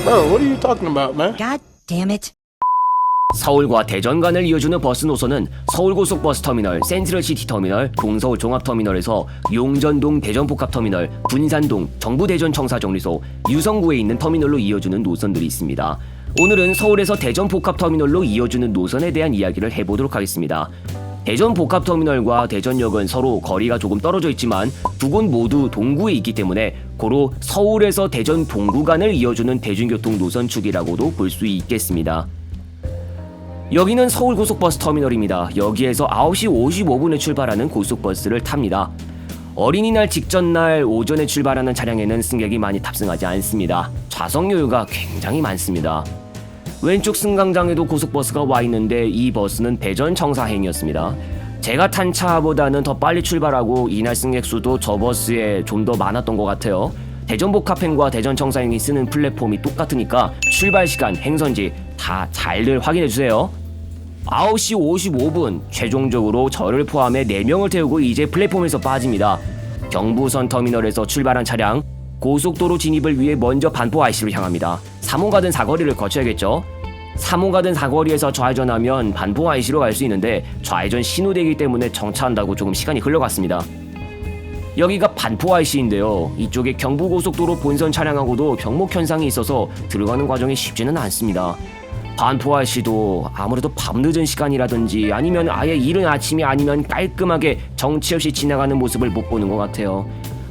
Bro, what are you talking about, man? God damn it. 서울과 대전 간을 이어주는 버스 노선은 서울고속버스터미널, 센트럴시티터미널, 동서울 종합터미널에서 용전동 대전복합터미널, 분산동 정부대전청사정류소, 유성구에 있는 터미널로 이어주는 노선들이 있습니다. 오늘은 서울에서 대전복합터미널로 이어주는 노선에 대한 이야기를 해보도록 하겠습니다. 대전복합터미널과 대전역은 서로 거리가 조금 떨어져 있지만 두 곳 모두 동구에 있기 때문에 고로 서울에서 대전 동구 간을 이어주는 대중교통 노선 축이라고도 볼 수 있겠습니다. 여기는 서울고속버스터미널입니다. 여기에서 9시 55분에 출발하는 고속버스를 탑니다. 어린이날 직전날 오전에 출발하는 차량에는 승객이 많이 탑승하지 않습니다. 좌석 여유가 굉장히 많습니다. 왼쪽 승강장에도 고속버스가 와 있는데 이 버스는 대전 청사행이었습니다. 제가 탄 차보다는 더 빨리 출발하고 이날 승객 수도 저 버스에 좀 더 많았던 것 같아요. 대전복합행과 대전 청사행이 쓰는 플랫폼이 똑같으니까 출발 시간, 행선지 다 잘들 확인해주세요. 9시 55분 최종적으로 저를 포함해 4명을 태우고 이제 플랫폼에서 빠집니다. 경부선 터미널에서 출발한 차량 고속도로 진입을 위해 먼저 반포 IC로 향합니다. 3호 가든 사거리를 거쳐야겠죠. 3호 가든 사거리에서 좌회전하면 반포 IC로 갈 수 있는데 좌회전 신호되기 때문에 정차한다고 조금 시간이 흘러갔습니다. 여기가 반포 IC인데요. 이쪽에 경부고속도로 본선 차량하고도 병목 현상이 있어서 들어가는 과정이 쉽지는 않습니다. 반포 IC도 아무래도 밤늦은 시간이라든지 아니면 아예 이른 아침이 아니면 깔끔하게 정치 없이 지나가는 모습을 못 보는 것 같아요.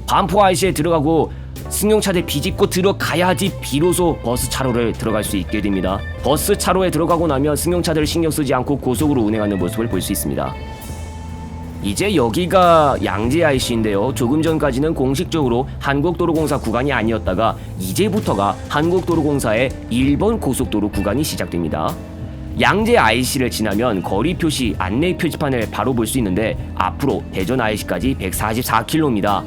반포 IC에 들어가고 승용차들 비집고 들어가야지 비로소 버스 차로를 들어갈 수 있게 됩니다. 버스 차로에 들어가고 나면 승용차들 신경 쓰지 않고 고속으로 운행하는 모습을 볼 수 있습니다. 이제 여기가 양재 IC인데요. 조금 전까지는 공식적으로 한국도로공사 구간이 아니었다가 이제부터가 한국도로공사의 1번 고속도로 구간이 시작됩니다. 양재 IC를 지나면 거리 표시 안내 표지판을 바로 볼 수 있는데 앞으로 대전 IC까지 144km입니다.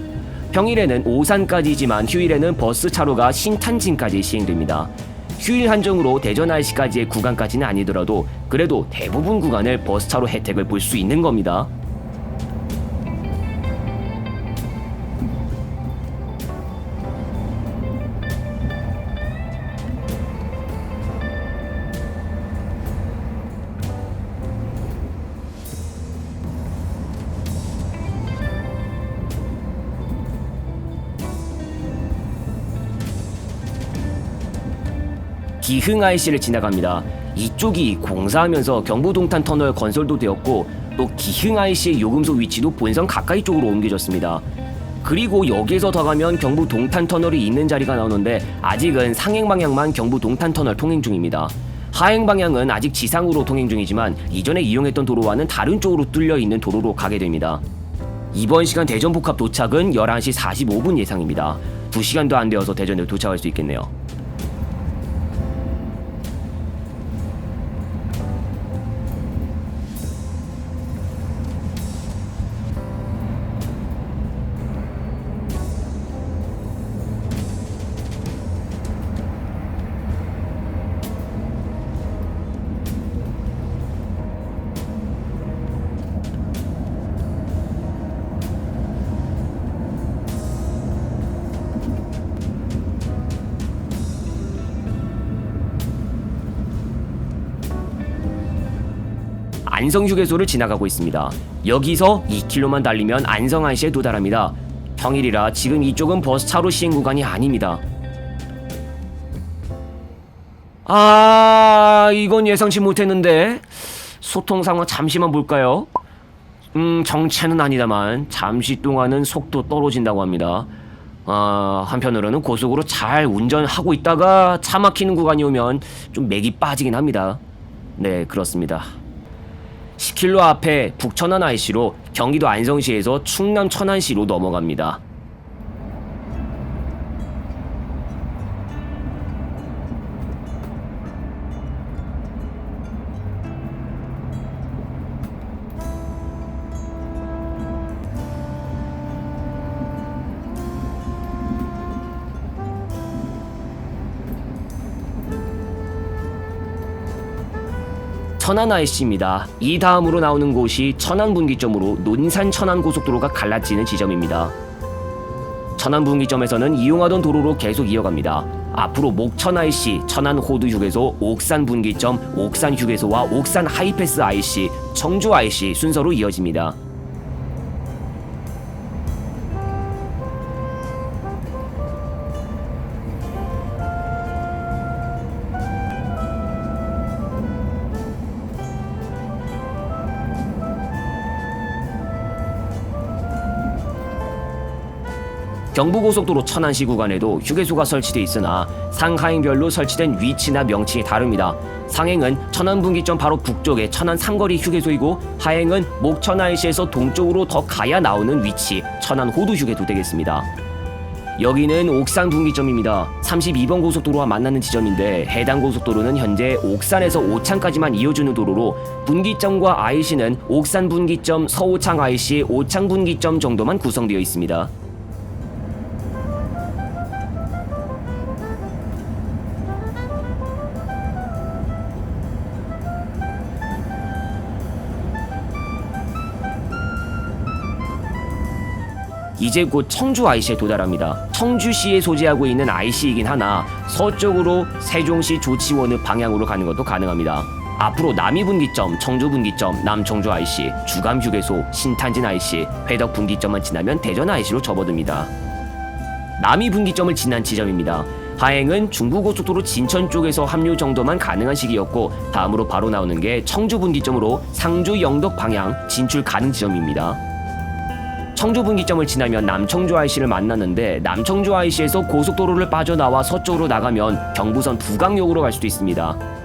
평일에는 오산까지지만 휴일에는 버스 차로가 신탄진까지 시행됩니다. 휴일 한정으로 대전 IC까지의 구간까지는 아니더라도 그래도 대부분 구간을 버스 차로 혜택을 볼 수 있는 겁니다. 기흥 IC를 지나갑니다. 이쪽이 공사하면서 경부동탄 터널 건설도 되었고 또 기흥 IC의 요금소 위치도 본선 가까이 쪽으로 옮겨졌습니다. 그리고 여기에서 더 가면 경부 동탄 터널이 있는 자리가 나오는데 아직은 상행 방향만 경부 동탄 터널 통행 중입니다. 하행 방향은 아직 지상으로 통행 중이지만 이전에 이용했던 도로와는 다른 쪽으로 뚫려 있는 도로로 가게 됩니다. 이번 시간 대전 복합 도착은 11시 45분 예상입니다. 2시간도 안 되어서 대전에 도착할 수 있겠네요. 안성휴게소를 지나가고 있습니다. 여기서 2km만 달리면 안성 IC에 도달합니다. 평일이라 지금 이쪽은 버스 차로 시행 구간이 아닙니다. 이건 예상치 못했는데 소통 상황 잠시만 볼까요? 정체는 아니다만 잠시 동안은 속도 떨어진다고 합니다. 한편으로는 고속으로 잘 운전하고 있다가 차 막히는 구간이 오면 좀 맥이 빠지긴 합니다. 네, 그렇습니다. 10km 앞에 북천안 IC로 경기도 안성시에서 충남 천안시로 넘어갑니다. 천안 IC입니다. 이 다음으로 나오는 곳이 천안 분기점으로 논산 천안 고속도로가 갈라지는 지점입니다. 천안 분기점에서는 이용하던 도로로 계속 이어갑니다. 앞으로 목천 IC, 천안 호두 휴게소, 옥산 분기점, 옥산 휴게소와 옥산 하이패스 IC, 청주 IC 순서로 이어집니다. 경부고속도로 천안시 구간에도 휴게소가 설치돼 있으나 상하행별로 설치된 위치나 명칭이 다릅니다. 상행은 천안 분기점 바로 북쪽의 천안 삼거리 휴게소이고 하행은 목천 IC에서 동쪽으로 더 가야 나오는 위치 천안 호두 휴게소 되겠습니다. 여기는 옥산 분기점입니다. 32번 고속도로와 만나는 지점인데 해당 고속도로는 현재 옥산에서 오창까지만 이어주는 도로로 분기점과 IC는 옥산 분기점, 서오창 IC, 오창 분기점 정도만 구성되어 있습니다. 이제 곧 청주 IC에 도달합니다. 청주시에 소재하고 있는 IC이긴 하나 서쪽으로 세종시 조치원읍 방향으로 가는 것도 가능합니다. 앞으로 남이분기점, 청주분기점, 남청주 IC, 주감휴게소, 신탄진 IC, 회덕 분기점만 지나면 대전 IC로 접어듭니다. 남이분기점을 지난 지점입니다. 하행은 중부고속도로 진천 쪽에서 합류 정도만 가능한 시기였고 다음으로 바로 나오는 게 청주분기점으로 상주 영덕 방향 진출 가능 지점입니다. 청주 분기점을 지나면 남청주 IC를 만나는데 남청주 IC에서 고속도로를 빠져나와 서쪽으로 나가면 경부선 부강역으로 갈 수도 있습니다.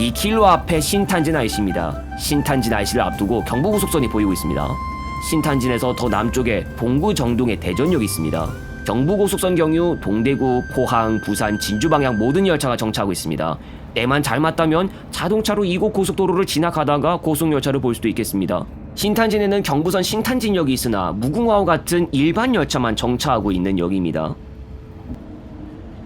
이 킬로 앞에 신탄진 IC입니다. 신탄진 IC를 앞두고 경부고속선이 보이고 있습니다. 신탄진에서 더 남쪽에 봉구 정동에 대전역이 있습니다. 경부고속선 경유 동대구, 포항, 부산, 진주 방향 모든 열차가 정차하고 있습니다. 때만 잘 맞다면 자동차로 이곳 고속도로를 지나가다가 고속열차를 볼 수도 있겠습니다. 신탄진에는 경부선 신탄진역이 있으나 무궁화호 같은 일반 열차만 정차하고 있는 역입니다.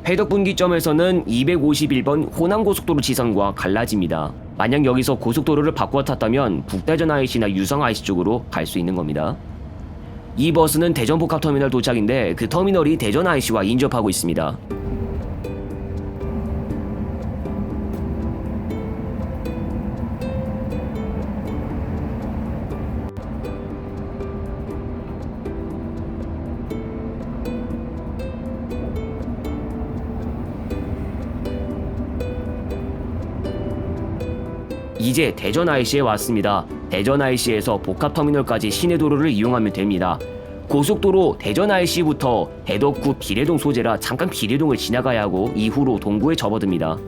회덕 분기점에서는 251번 호남고속도로 지선과 갈라집니다. 만약 여기서 고속도로를 바꾸어 탔다면 북대전 IC나 유성 IC 쪽으로 갈 수 있는 겁니다. 이 버스는 대전 복합터미널 도착인데 그 터미널이 대전 IC와 인접하고 있습니다. 이제 대전 IC에 왔습니다. 대전 IC에서 복합터미널까지 시내도로를 이용하면 됩니다. 고속도로 대전 IC부터 대덕구 비례동 소재라 잠깐 비례동을 지나가야 하고 이후로 동구에 접어듭니다.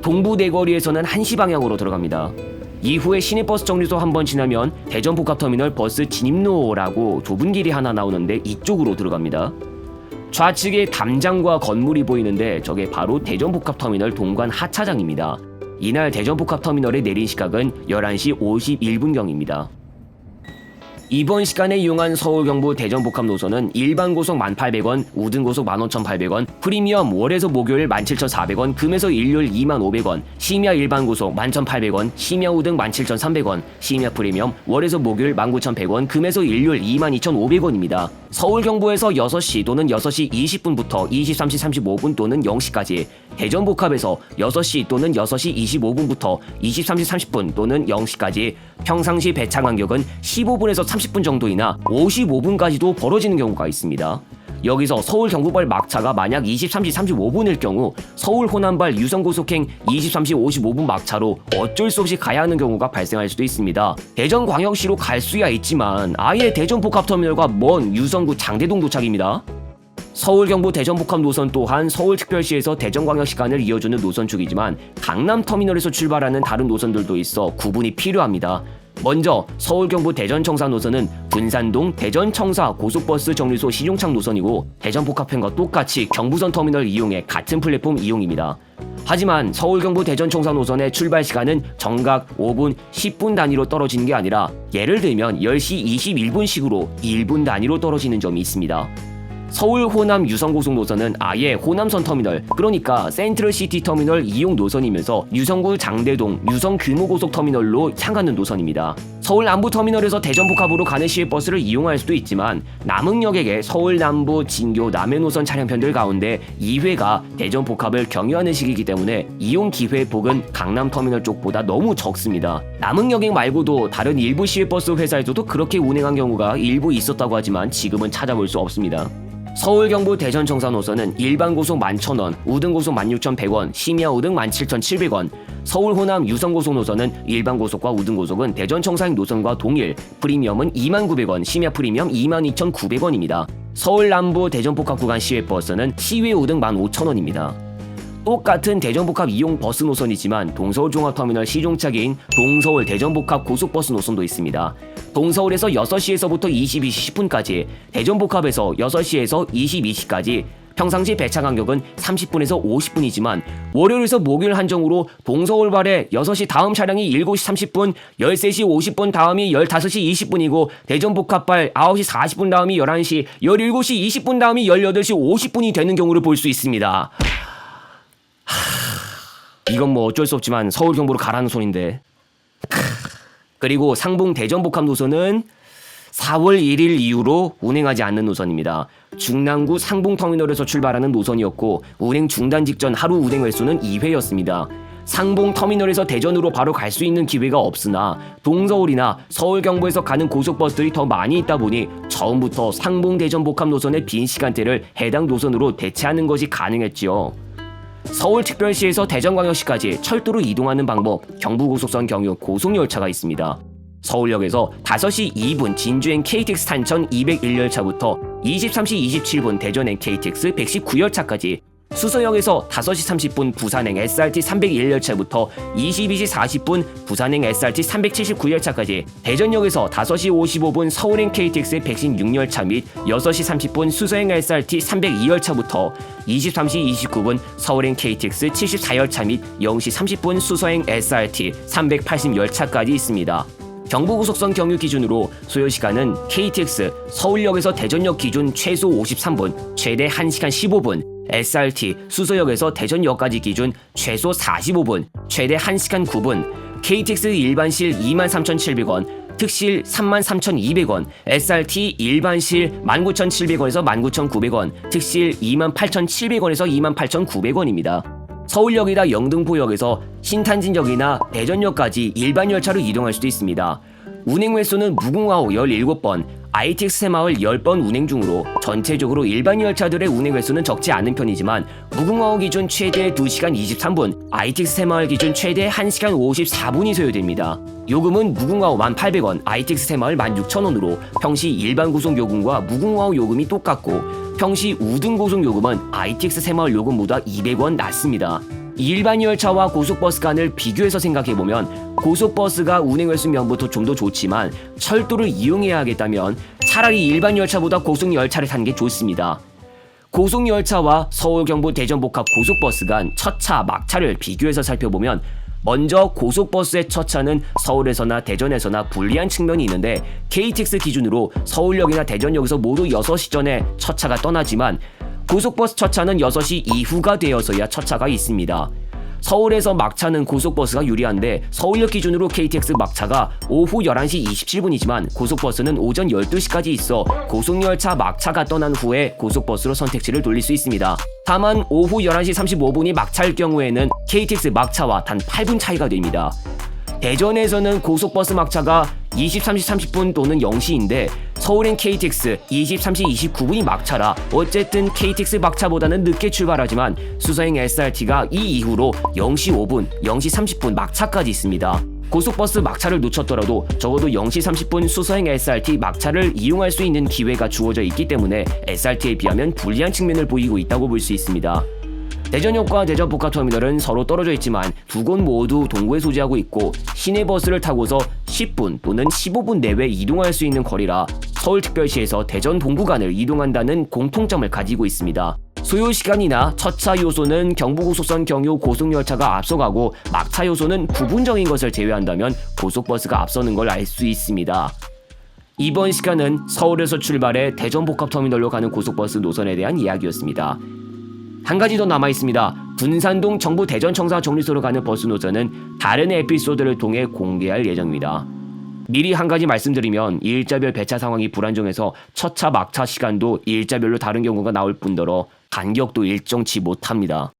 동부대거리에서는 1시 방향으로 들어갑니다. 이후에 시내버스 정류소 한번 지나면 대전복합터미널 버스 진입로라고 좁은 길이 하나 나오는데 이쪽으로 들어갑니다. 좌측에 담장과 건물이 보이는데 저게 바로 대전복합터미널 동관 하차장입니다. 이날 대전복합터미널에 내린 시각은 11시 51분경입니다. 이번 시간에 이용한 서울 경부 대전 복합 노선은 일반 고속 1,800원, 우등 고속 15,800원, 프리미엄 월에서 목요일 17,400원, 금에서 일요일 25,500원, 심야 일반 고속 11,800원, 심야 우등 17,300원, 심야 프리미엄 월에서 목요일 19,100원, 금에서 일요일 22,500원입니다. 서울 경부에서 6시 또는 6시 20분부터 23시 35분 또는 0시까지, 대전 복합에서 6시 또는 6시 25분부터 23시 30분 또는 0시까지, 평상시 배차 간격은 15분에서 30분 정도이나 55분까지도 벌어지는 경우가 있습니다. 여기서 서울 경부발 막차가 만약 23시 35분일 경우 서울 호남발 유성고속행 23시 55분 막차로 어쩔 수 없이 가야 하는 경우가 발생할 수도 있습니다. 대전광역시로 갈 수야 있지만 아예 대전복합터미널과 먼 유성구 장대동 도착입니다. 서울 경부 대전 복합 노선 또한 서울특별시에서 대전광역시 간을 이어주는 노선축이지만 강남터미널에서 출발하는 다른 노선들도 있어 구분이 필요합니다. 먼저 서울 경부 대전 청사 노선은 분산동 대전 청사 고속버스 정류소 신용창 노선이고 대전 복합편과 똑같이 경부선 터미널 이용해 같은 플랫폼 이용입니다. 하지만 서울 경부 대전 청사 노선의 출발 시간은 정각 5분, 10분 단위로 떨어지는 게 아니라 예를 들면 10시 21분식으로 1분 단위로 떨어지는 점이 있습니다. 서울 호남 유성고속 노선은 아예 호남선 터미널, 그러니까 센트럴시티 터미널 이용 노선이면서 유성구 장대동 유성 규모고속 터미널로 향하는 노선입니다. 서울 남부 터미널에서 대전 복합으로 가는 시외버스를 이용할 수도 있지만 남흥역에게 서울 남부 진교 남해 노선 차량편들 가운데 2회가 대전 복합을 경유하는 시기이기 때문에 이용 기회폭은 강남 터미널 쪽보다 너무 적습니다. 남흥역행 말고도 다른 일부 시외버스 회사에서도 그렇게 운행한 경우가 일부 있었다고 하지만 지금은 찾아볼 수 없습니다. 서울 경부 대전 청사 노선은 일반 고속 11,000원, 우등 고속 16,100원, 심야 우등 17,700원. 서울 호남 유성 고속 노선은 일반 고속과 우등 고속은 대전 청사행 노선과 동일, 프리미엄은 29,000원, 심야 프리미엄 22,900원입니다. 서울 남부 대전 복합 구간 시외 버스는 시외 우등 15,000원입니다. 똑같은 대전복합 이용 버스 노선이지만 동서울 종합터미널 시종착인 동서울 대전복합 고속버스 노선도 있습니다. 동서울에서 6시에서부터 22시 10분까지, 대전복합에서 6시에서 22시까지, 평상시 배차 간격은 30분에서 50분이지만 월요일에서 목요일 한정으로 동서울 발에 6시 다음 차량이 7시 30분, 13시 50분 다음이 15시 20분이고 대전복합발 9시 40분 다음이 11시, 17시 20분 다음이 18시 50분이 되는 경우를 볼 수 있습니다. 이건 뭐 어쩔 수 없지만 서울 경부로 가라는 소린데. 그리고 상봉 대전복합 노선은 4월 1일 이후로 운행하지 않는 노선입니다. 중랑구 상봉터미널에서 출발하는 노선이었고 운행 중단 직전 하루 운행 횟수는 2회였습니다. 상봉터미널에서 대전으로 바로 갈 수 있는 기회가 없으나 동서울이나 서울 경부에서 가는 고속버스들이 더 많이 있다 보니 처음부터 상봉 대전복합 노선의 빈 시간대를 해당 노선으로 대체하는 것이 가능했지요. 서울특별시에서 대전광역시까지 철도로 이동하는 방법, 경부고속선 경유 고속열차가 있습니다. 서울역에서 5시 2분 진주행 KTX 탄천 201열차부터 23시 27분 대전행 KTX 119열차까지, 수서역에서 5시 30분 부산행 SRT 301열차부터 22시 40분 부산행 SRT 379열차까지, 대전역에서 5시 55분 서울행 KTX 116열차 및 6시 30분 수서행 SRT 302열차부터 23시 29분 서울행 KTX 74열차 및 0시 30분 수서행 SRT 380열차까지 있습니다. 경부고속선 경유 기준으로 소요시간은 KTX 서울역에서 대전역 기준 최소 53분, 최대 1시간 15분, SRT 수서역에서 대전역까지 기준 최소 45분, 최대 1시간 9분, KTX 일반실 23,700원, 특실 33,200원, SRT 일반실 19,700원에서 19,900원, 특실 28,700원에서 28,900원입니다. 서울역이나 영등포역에서 신탄진역이나 대전역까지 일반 열차로 이동할 수도 있습니다. 운행 횟수는 무궁화호 17번, ITX 새마을 10번 운행 중으로 전체적으로 일반 열차들의 운행 횟수는 적지 않은 편이지만 무궁화호 기준 최대 2시간 23분, ITX 새마을 기준 최대 1시간 54분이 소요됩니다. 요금은 무궁화호 1,800원, ITX 새마을 16,000원으로 평시 일반 고속 요금과 무궁화호 요금이 똑같고 평시 우등 고속 요금은 ITX 새마을 요금보다 200원 낮습니다. 일반 열차와 고속버스 간을 비교해서 생각해보면 고속버스가 운행 횟수 면부터 좀 더 좋지만 철도를 이용해야 하겠다면 차라리 일반 열차보다 고속열차를 타는 게 좋습니다. 고속열차와 서울 경부 대전 복합 고속버스 간 첫차, 막차를 비교해서 살펴보면 먼저 고속버스의 첫차는 서울에서나 대전에서나 불리한 측면이 있는데 KTX 기준으로 서울역이나 대전역에서 모두 6시 전에 첫차가 떠나지만 고속버스 첫차는 6시 이후가 되어서야 첫차가 있습니다. 서울에서 막차는 고속버스가 유리한데 서울역 기준으로 KTX 막차가 오후 11시 27분이지만 고속버스는 오전 12시까지 있어 고속열차 막차가 떠난 후에 고속버스로 선택지를 돌릴 수 있습니다. 다만 오후 11시 35분이 막차일 경우에는 KTX 막차와 단 8분 차이가 됩니다. 대전에서는 고속버스 막차가 23시 30분 또는 0시인데 서울행 KTX 23시 29분이 막차라 어쨌든 KTX 막차보다는 늦게 출발하지만 수서행 SRT가 이 이후로 0시 5분, 0시 30분 막차까지 있습니다. 고속버스 막차를 놓쳤더라도 적어도 0시 30분 수서행 SRT 막차를 이용할 수 있는 기회가 주어져 있기 때문에 SRT에 비하면 불리한 측면을 보이고 있다고 볼 수 있습니다. 대전역과 대전복합터미널은 서로 떨어져 있지만 두 곳 모두 동구에 소재하고 있고 시내버스를 타고서 10분 또는 15분 내외 이동할 수 있는 거리라 서울특별시에서 대전 동구 간을 이동한다는 공통점을 가지고 있습니다. 소요시간이나 첫차 요소는 경부고속선 경유 고속열차가 앞서가고 막차 요소는 부분적인 것을 제외한다면 고속버스가 앞서는 걸 알 수 있습니다. 이번 시간은 서울에서 출발해 대전복합터미널로 가는 고속버스 노선에 대한 이야기였습니다. 한 가지 더 남아있습니다. 분산동 정부 대전청사 정류소로 가는 버스 노선은 다른 에피소드를 통해 공개할 예정입니다. 미리 한 가지 말씀드리면 일자별 배차 상황이 불안정해서 첫차 막차 시간도 일자별로 다른 경우가 나올 뿐더러 간격도 일정치 못합니다.